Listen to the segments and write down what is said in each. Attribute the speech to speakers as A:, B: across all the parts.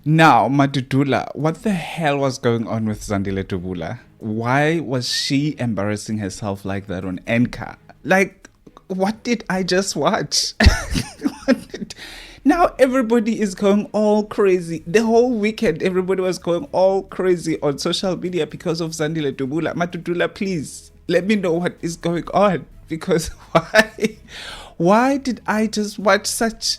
A: Now, Madudula, what the hell was going on with Zandile Dabula? Why was she embarrassing herself like that on Enka? Like, what did I just watch? Now everybody is going all crazy. The whole weekend, everybody was going all crazy on social media because of Zandile Dabula. Madudula, please, let me know what is going on. Because why did I just watch such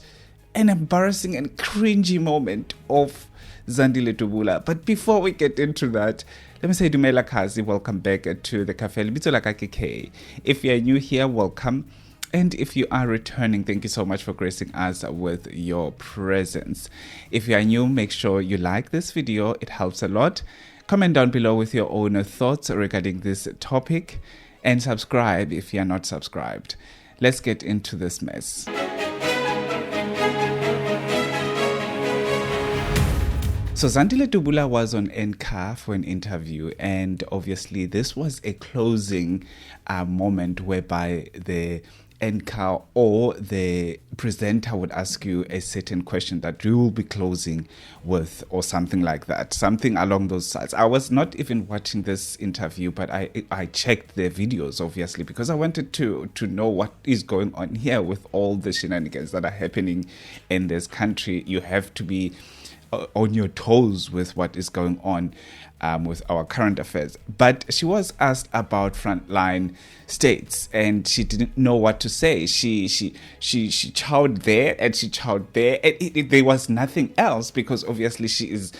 A: an embarrassing and cringy moment of Zandile Dabula? But before we get into that, let me say Dumela Kazi, welcome back to the Cafe Libitso KK. If you're new here, welcome. And if you are returning, thank you so much for gracing us with your presence. If you are new, make sure you like this video. It helps a lot. Comment down below with your own thoughts regarding this topic. And subscribe if you are not subscribed. Let's get into this mess. So Zandile Dabula was on NCAR for an interview, and obviously this was a closing moment whereby the NCAR or the presenter would ask you a certain question that you will be closing with, or something like that, something along those sides. I was not even watching this interview, but I checked the videos, obviously, because I wanted to know what is going on here with all the shenanigans that are happening in this country. You have to be on your toes with what is going on with our current affairs. But she was asked about Frontline States, and she didn't know what to say. She chowed there and she chowed there, and there was nothing else, because obviously she is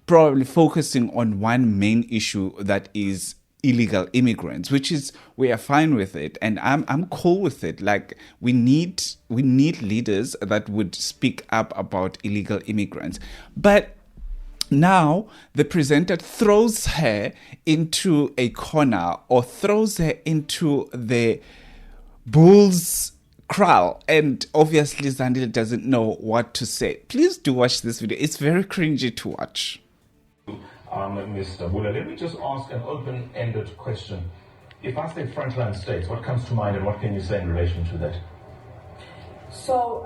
A: probably focusing on one main issue, that is illegal immigrants, which is, we are fine with it, and I'm cool with it. Like, we need leaders that would speak up about illegal immigrants. But now the presenter throws her into a corner, or throws her into the bull's kraal, and obviously Zandile doesn't know what to say. Please do watch this video. It's very cringy to watch.
B: Ms. Dabula, let me just ask an open-ended question. If I say Frontline States, what comes to mind, and what can you say in relation to that?
C: So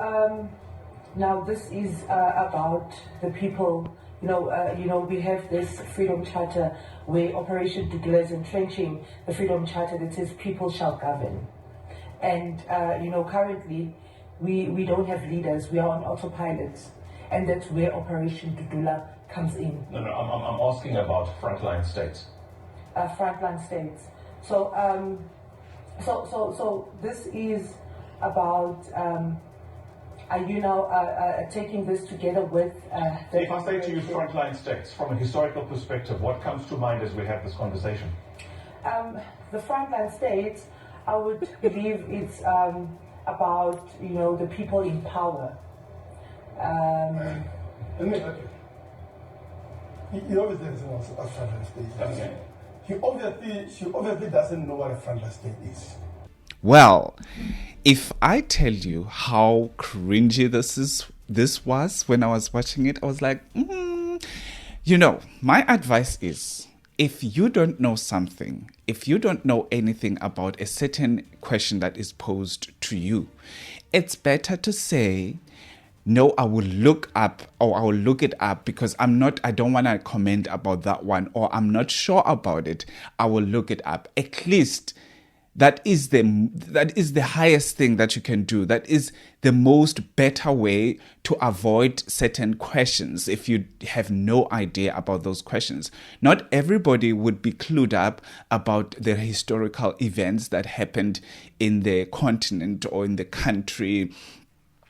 C: now this is about the people. We have this Freedom Charter where Operation Dudula is entrenching the Freedom Charter that says people shall govern. And currently we don't have leaders. We are on autopilot, and that's where Operation Dudula comes in.
B: No, I'm asking about Frontline States.
C: Frontline States. So this is about. Are you now taking this together with?
B: If I say to you Frontline States, from a historical perspective, what comes to mind as we have this conversation?
C: The Frontline States, I would believe it's about the people in power.
D: He obviously doesn't know what a frontline state is.
B: Okay.
D: She obviously doesn't know what a frontline state is.
A: Well, if I tell you how cringy this was when I was watching it, I was like, my advice is, if you don't know something, if you don't know anything about a certain question that is posed to you, it's better to say, no, I will look up, or I will look it up, because I don't want to comment about that one, or I'm not sure about it. I will look it up. At least that is the highest thing that you can do. That is the most better way to avoid certain questions if you have no idea about those questions. Not everybody would be clued up about the historical events that happened in the continent or in the country,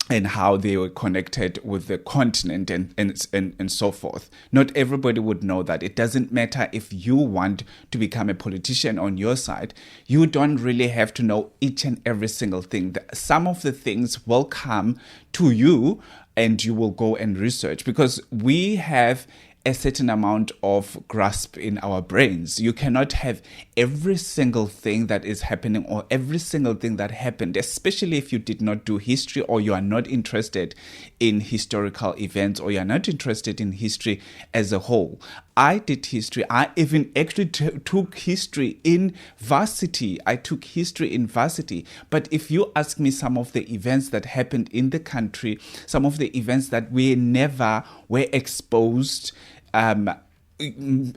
A: and how they were connected with the continent and so forth. Not everybody would know that. It doesn't matter if you want to become a politician on your side. You don't really have to know each and every single thing. Some of the things will come to you, and you will go and research, because we have a certain amount of grasp in our brains. You cannot have every single thing that is happening, or every single thing that happened, especially if you did not do history, or you are not interested in historical events, or you are not interested in history as a whole. I did history. I even actually took history in varsity. I took history in varsity. But if you ask me some of the events that happened in the country, some of the events that we never were exposed,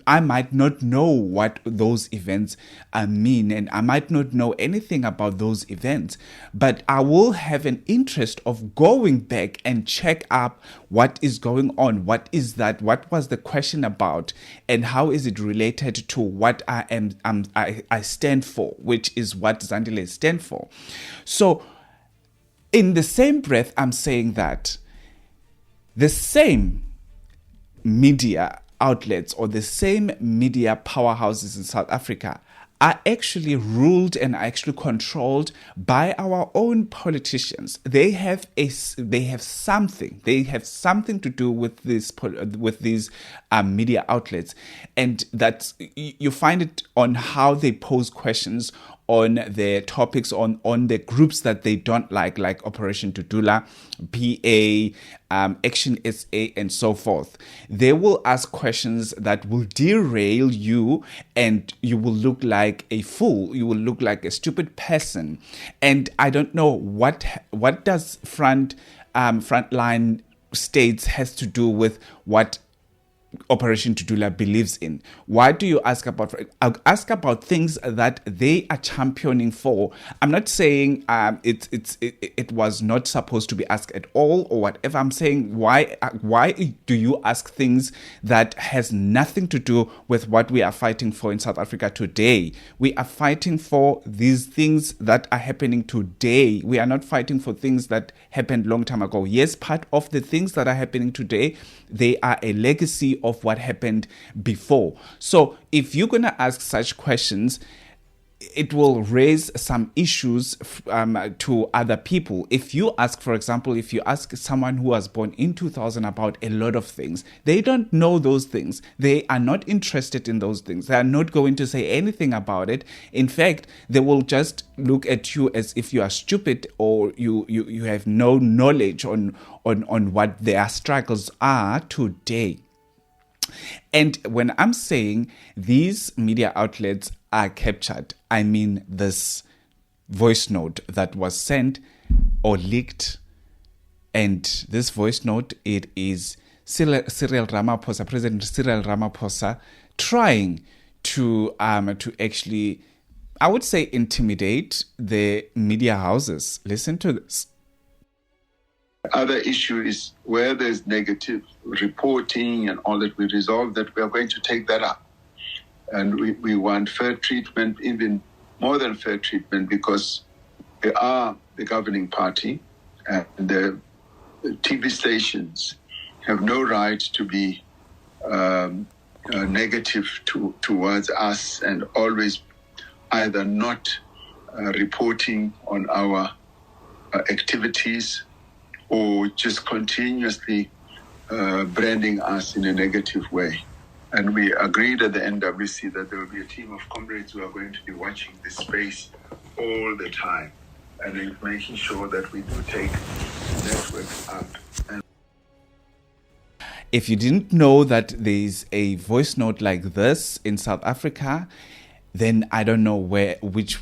A: I might not know what those events mean, and I might not know anything about those events, but I will have an interest of going back and check up what is going on. What is that? What was the question about? And how is it related to what I stand for, which is what Zandile stand for. So in the same breath, I'm saying that the same media outlets or the same media powerhouses in South Africa are actually ruled and are actually controlled by our own politicians. They have something to do with these media outlets, and that you find it on how they pose questions on their topics, on the groups that they don't like Operation Dudula, PA, Action SA, and so forth. They will ask questions that will derail you, and you will look like a fool. You will look like a stupid person. And I don't know what does Frontline States has to do with what Operation Dudula believes in. Why do you ask about? Ask about things that they are championing for. I'm not saying it was not supposed to be asked at all or whatever. I'm saying why do you ask things that has nothing to do with what we are fighting for in South Africa today? We are fighting for these things that are happening today. We are not fighting for things that happened long time ago. Yes, part of the things that are happening today, they are a legacy of what happened before. So if you're going to ask such questions, it will raise some issues to other people. If you ask, for example, if you ask someone who was born in 2000 about a lot of things, they don't know those things. They are not interested in those things. They are not going to say anything about it. In fact, they will just look at you as if you are stupid or you have no knowledge on what their struggles are today. And when I'm saying these media outlets are captured, I mean this voice note that was sent or leaked. And this voice note, it is Cyril Ramaphosa, President Cyril Ramaphosa, trying to actually, I would say, intimidate the media houses. Listen to this.
E: Other issue is where there's negative reporting and all that, we resolve that, we are going to take that up. And we want fair treatment, even more than fair treatment, because they are the governing party and the TV stations have no right to be negative towards us and always either not reporting on our activities or just continuously branding us in a negative way. And we agreed at the NWC that there will be a team of comrades who are going to be watching this space all the time and making sure that we do take networks up.
A: If you didn't know that there's a voice note like this in South Africa, then I don't know which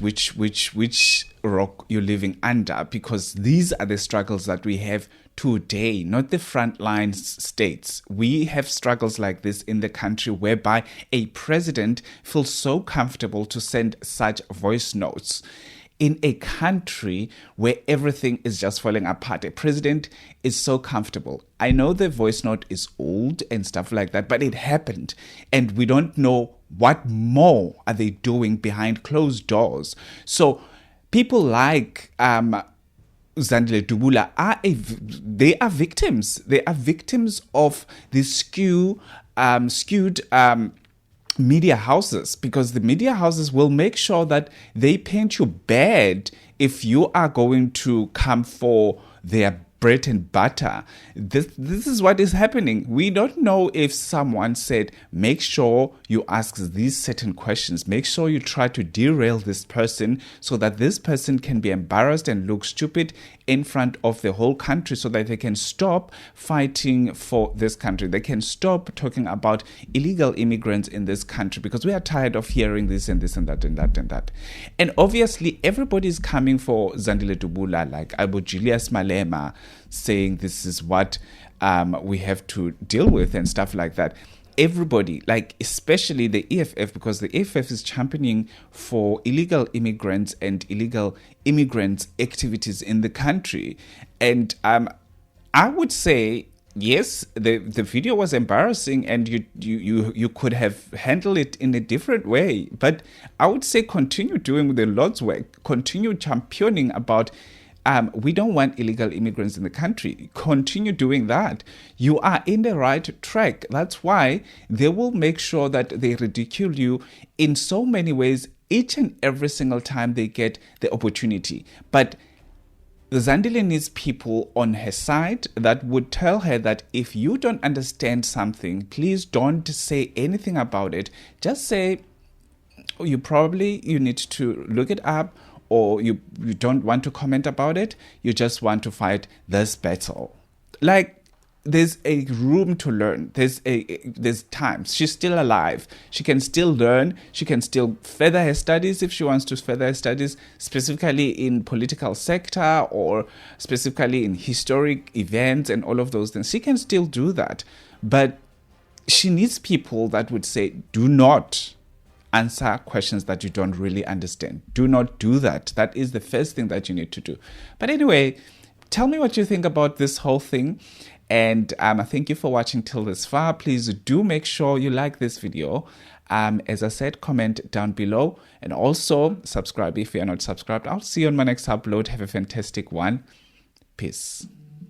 A: rock you're living under, because these are the struggles that we have today, not the frontline states. We have struggles like this in the country whereby a president feels so comfortable to send such voice notes. In a country where everything is just falling apart, a president is so comfortable. I know the voice note is old and stuff like that, but it happened. And we don't know what more are they doing behind closed doors. So people like Zandile Dabula they are victims. They are victims of these skewed media houses, because the media houses will make sure that they paint you bad if you are going to come for their bread and butter. This is what is happening. We don't know if someone said, make sure you ask these certain questions. Make sure you try to derail this person so that this person can be embarrassed and look stupid in front of the whole country, so that they can stop fighting for this country. They can stop talking about illegal immigrants in this country, because we are tired of hearing this and this and that and that and that. And obviously, everybody is coming for Zandile Dabula, like Abu Julius Malema, saying this is what we have to deal with and stuff like that. Everybody, like especially the EFF, because the EFF is championing for illegal immigrants and illegal immigrants activities in the country. And I would say, yes, the video was embarrassing, and you could have handled it in a different way. But I would say continue doing the Lord's work, continue championing about we don't want illegal immigrants in the country. Continue doing that. You are in the right track. That's why they will make sure that they ridicule you in so many ways each and every single time they get the opportunity. But Zandile needs people on her side that would tell her that if you don't understand something, please don't say anything about it. Just say, you need to look it up, or you don't want to comment about it. You just want to fight this battle. Like, there's a room to learn. There's time. She's still alive. She can still learn. She can still further her studies if she wants to further her studies, specifically in political sector or specifically in historic events and all of those things. She can still do that. But she needs people that would say, do not answer questions that you don't really understand. Do not do that. That is the first thing that you need to do. But anyway, tell me what you think about this whole thing. And thank you for watching till this far. Please do make sure you like this video. As I said, comment down below, and also subscribe if you are not subscribed. I'll see you on my next upload. Have a fantastic one. Peace.